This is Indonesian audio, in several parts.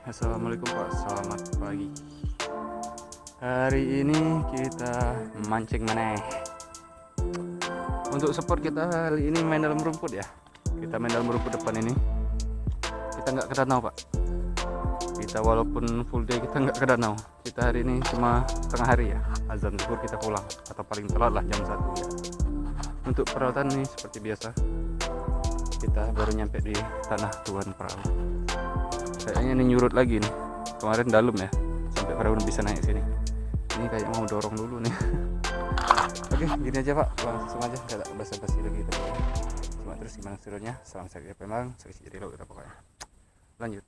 Assalamualaikum Pak, selamat pagi. Hari ini kita mancing meneh. Untuk sport kita hari ini main dalam rumput ya. Kita main dalam rumput depan ini. Kita nggak ke danau Pak. Kita walaupun full day kita nggak ke danau. Kita hari ini cuma setengah hari ya. Azan zuhur kita pulang atau paling telat lah jam 1 ya. Untuk perawatan ini seperti biasa. Kita baru nyampe di tanah tuan perahu. Kayaknya ini nyurut lagi nih. Kemarin dalam ya, sampai perahu bisa naik sini. Ini kayak mau dorong dulu nih. Oke, gini aja Pak, langsung aja, nggak basa-basi lagi kita pokoknya. Cuma terus gimana serunya? Salam seri Pemang, seri jadi lo kita pokoknya. Lanjut.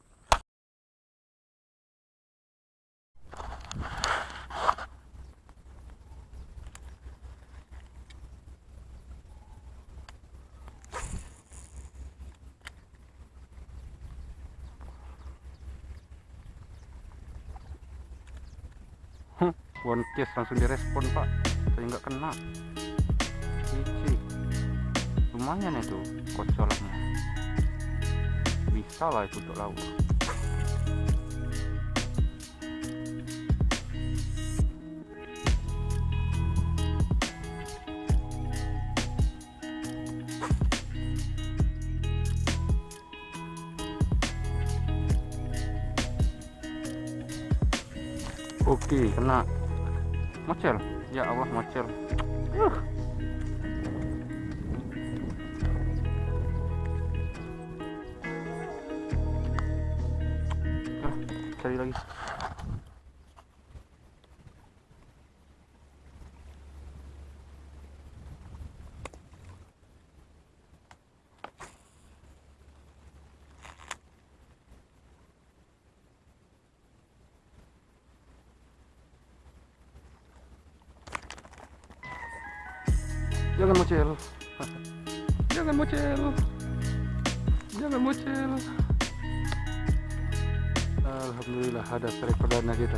One case langsung direspon Pak, saya nggak kena. Cici, lumayan itu kocolannya, bisa lah itu untuk laut. Oke, kena. Mocel, ya Allah mocel. Cari lagi. Jangan mocel. Jangan mocel. Jangan mocel. Alhamdulillah ada strike perdana kita.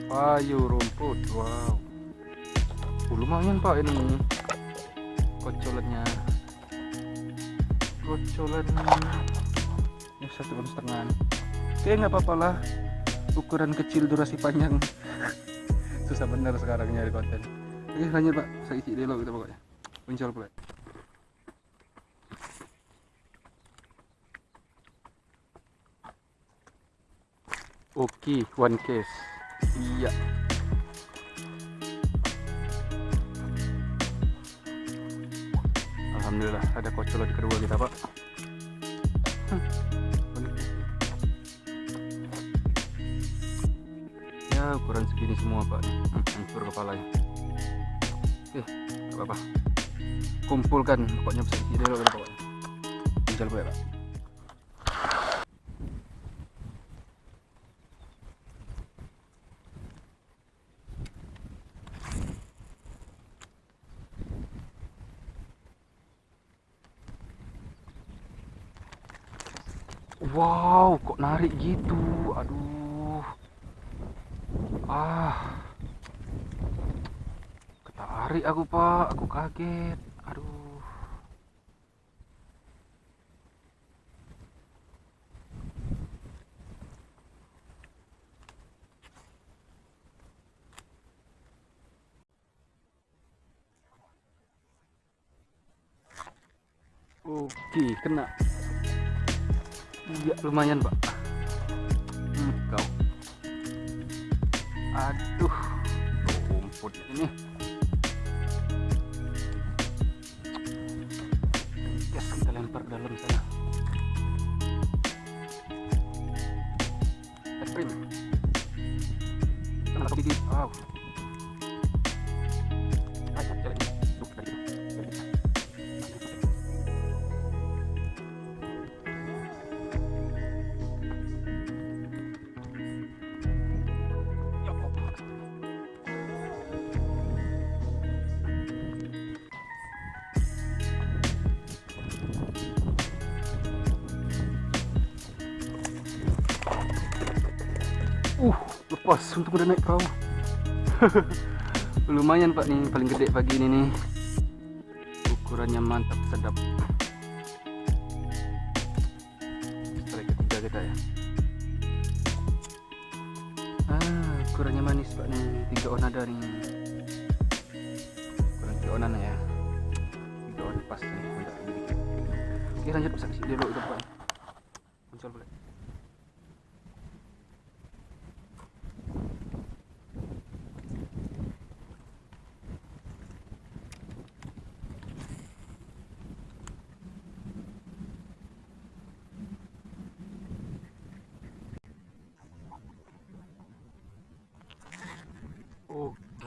Payu rumput. Wow. Lumayan Pak ini. Kocolannya. Kocolannya 1,5 ton. Oke, nggak apa-apa lah. Ukuran kecil durasi panjang. Susah bener sekarang nyari konten. Oke, lanjut Pak, saya isi dulu kita pokoknya. Muncul pula. Oke, one case. Iya. Alhamdulillah ada kocolan kedua kita Pak. Ya ukuran segini semua Pak. Hancur kepalanya. Oke, gak apa-apa. Kumpulkan, pokoknya bisa isi dulu kita pokoknya. Muncul pula Pak. Wow, kok narik gitu? Aduh. Ketarik aku Pak, aku kaget. Aduh. Oke, kena. Iya, lumayan Pak. Kau. Aduh, rumput ini. Gas kita lempar ke dalam sana. Sprint. Kena gigit. Wow. Lepas, untung udah naik perahu. Lumayan Pak nih, paling gede pagi ini nih. Ukurannya mantap, sedap. Strike ketiga kita ya. ukurannya manis pak nih, 3 on ada nih, ukuran 3 onan ya, 3 on pas nih, bentar lagi dikit. Oke lanjut, saksi dulu itu pak, muncul boleh.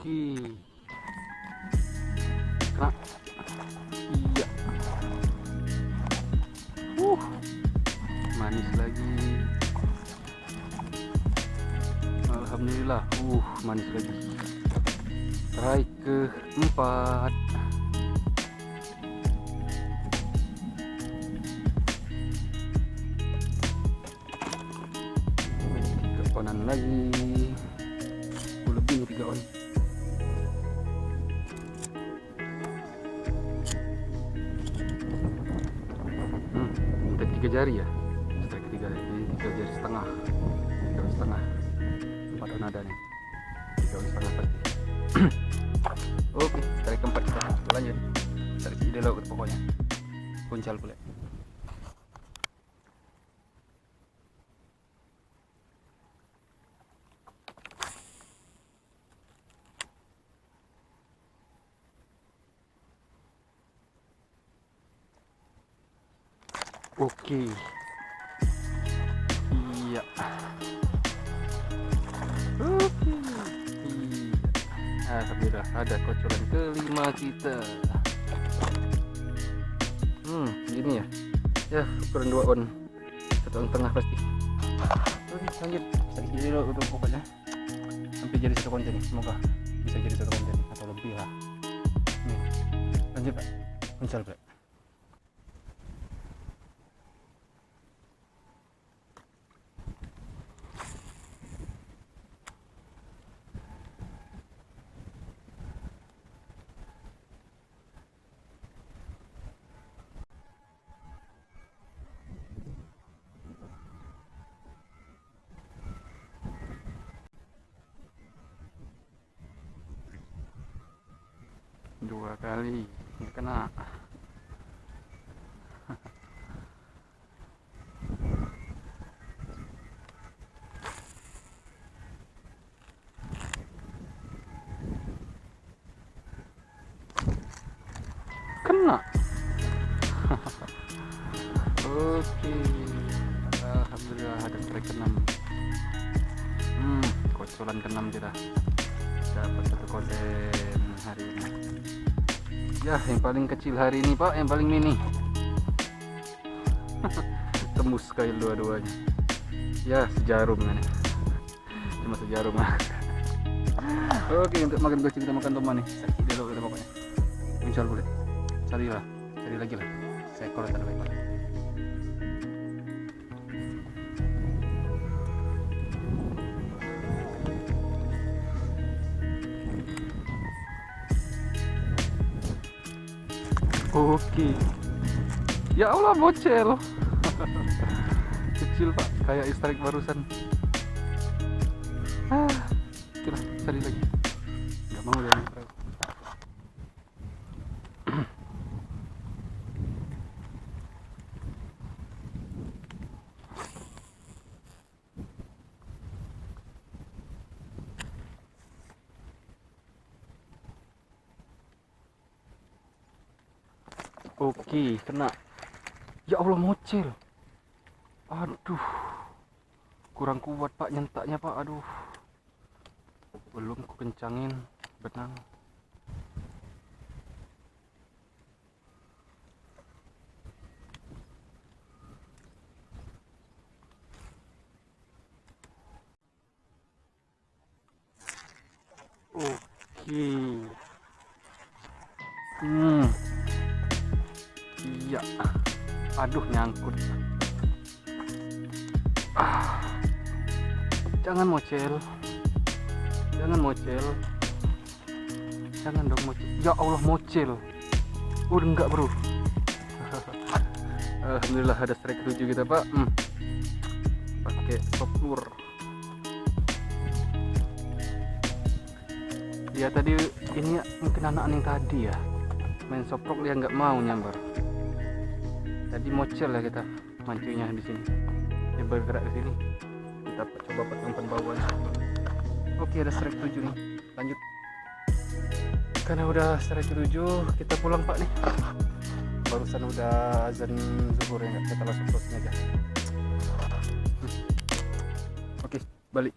Oke, kena, iya, manis lagi, alhamdulillah, manis lagi. Try keempat, tiga onan lagi, lebih nih 3 on. Minta 3 jari ya, strike 3 jari setengah, 3 on setengah, 4 on ada nih, 3 on setengah pasti. Oke, strike keempat kita lanjut, tarik ide lo pokoknya, puncal boleh. Oke, iya, oke, iya, alhamdulillah ada kocoran kelima kita. Gini ya, ya ukuran 2 on, 1 on tengah pasti. Oke lanjut, saya isi dulu untuk pokoknya sampai jadi 1 konten nih, semoga bisa jadi 1 konten atau lebih lah. Nih, lanjut pak, muncul pak. Dua kali nggak kena. Kena. Oke, alhamdulillah ada strike ke-6. Kocolan ke-6 kita dapat 1 konten hari ini. Ya, yang paling kecil hari ini pak, yang paling mini. Tembus kail dua-duanya. Ya, sejarum kan ya. Cuma sejarum lah. Oke, untuk makan goceng kita makan tomat nih. Sakit dulu kita pokoknya. Muncul boleh. Cari lagi lah. Seekor atau 2 ekor. Oke, ya Allah bocel. Kecil pak, kayak istrik barusan. Kita cari lagi, nggak mau ya. Oke, kena. Ya Allah mocel. Aduh, kurang kuat pak nyentaknya pak. Aduh, belum ku kencangin benang. Oke. Iya. Aduh, nyangkut. Jangan mocel. Jangan mocel. Jangan dong mocel. Ya Allah mocel. Udah enggak, bro. Alhamdulillah ada strike 7 kita, Pak. Pakai top lure. dia tadi ini mungkin anak yang tadi ya main soprok, dia nggak mau nyambar. Tadi mocel ya kita mancingnya di sini, dia bergerak di sini. Kita coba patangkan bawah. Oke, ada strike 7 nih, lanjut. Karena udah strike 7 kita pulang Pak nih, barusan udah azan zuhur ya, kita langsung closing aja. Oke, balik.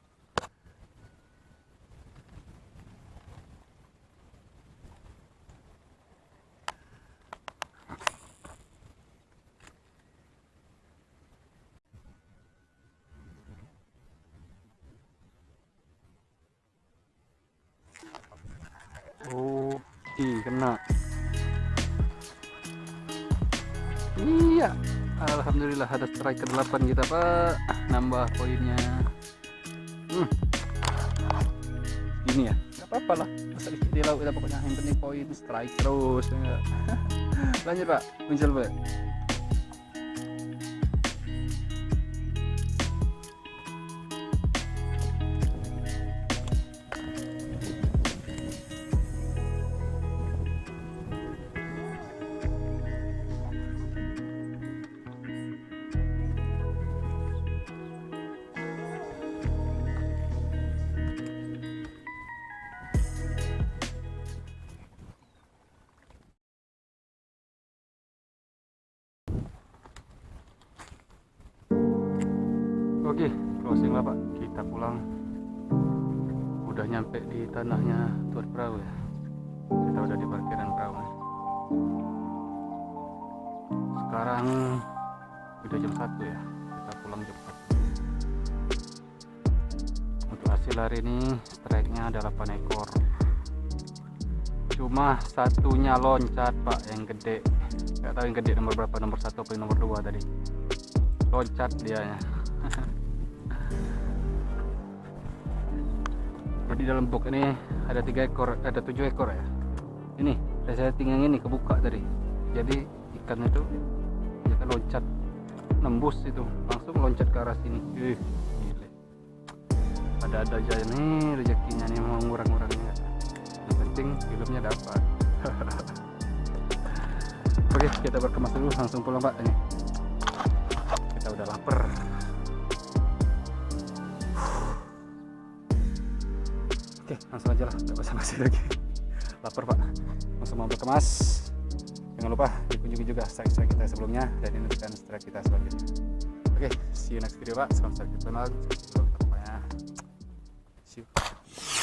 Oh, kena. Iya, alhamdulillah ada strike ke-8 kita Pak, nambah poinnya. Ini ya, nggak apa-apa lah, masa di laut kita pokoknya yang penting poin, strike terus ya. Lanjut Pak, muncul Pak. Oke, closing lah Pak, kita pulang. Udah nyampe di tanahnya tuan perahu ya. Kita udah di parkiran perahu nih. Sekarang udah jam 1 ya, kita pulang jam 1. Untuk hasil hari ini strike-nya ada 8 ekor. Cuma satunya loncat Pak, yang gede. Gak tahu yang gede nomor berapa, nomor 1 atau nomor 2 tadi. Loncat dianya. Jadi dalam box ini ada 3 ekor, ada 7 ekor ya. Ini saya tinggal ini kebuka tadi. Jadi ikan itu dia kan loncat nembus itu, langsung loncat ke arah sini. Gile. Ada aja nih rezekinya nih, mau ngurang-ngurangnya. Yang penting filmnya dapat. Oke, kita berkemas dulu, langsung pulang Pak ini. Kita udah lapar. Oke, langsung aja lah, gak basa-basi lagi. Lapar Pak, langsung mau berkemas. Jangan lupa dikunjungi juga strike kita sebelumnya dan nantikan strike kita selanjutnya. Oke, see you next video Pak. Salam strike channel. See you.